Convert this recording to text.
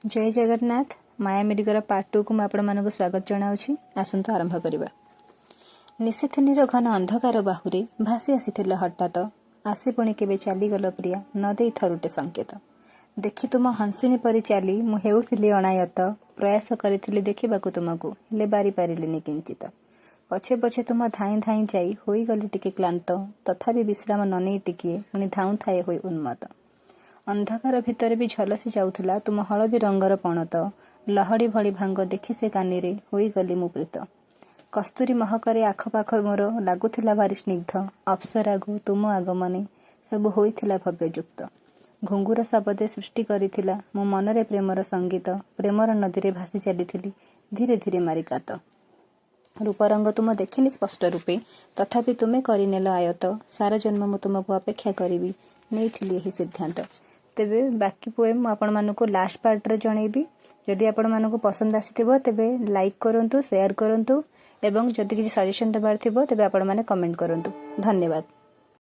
जय जगन्नाथ। माया मेडिकर पार्ट 2 को मैं स्वागत जनाऊँ। आसतु आरंभ करवा। निशिथिनीर घन अंधकार बाहुरे भासी आसी हठात आसी पुणी केवे चलीगल प्रिया न दे थरुटे संकेत। देखि तुम हंसिनी परि चली मु हेउथिली अनायत प्रयास करी देखा तुमको हेले बारी पारिलिनी किंचित। पछे पछे तुम धाई धाई जाई होई गली टिके क्लांत तथापि विश्राम न नहीं टिकिए पुणी धाऊ थाए होई उन्मत्त। अंधकार भितर भी झलसी जाउथला तुम हलदी रंगर पणत लहड़ी भली भांग देखि से कानी होई गली मु प्रीत। कस्तूरी महकरे आखपाख मोर लगुला भारी स्निग्ध अप्सरागु तुम आगमने सब होइथिला भव्ययुक्त। घुंगुर शबदे सृष्टि करिथिला मो मनरे प्रेमर संगीत प्रेमर नदी भासी चली धीरे धीरे मारिकात। रूपरंग तुम देखिनी स्पष्ट रूपे तथापि तुम्हें करनेल आयत सारा जन्म मु तुमको अपेक्षा करी नहीं सिद्धांत। तेबे बाकी पोएम आपण मानक लास्ट पार्ट रे जणेबी। जदि आपण मानक पसंद आसीथिबो तेबे लाइक करंतु शेयर करंतु एवं जदि किसी सजेशन देबार थिबो तेबे आपण माने कमेंट करंतु। धन्यवाद।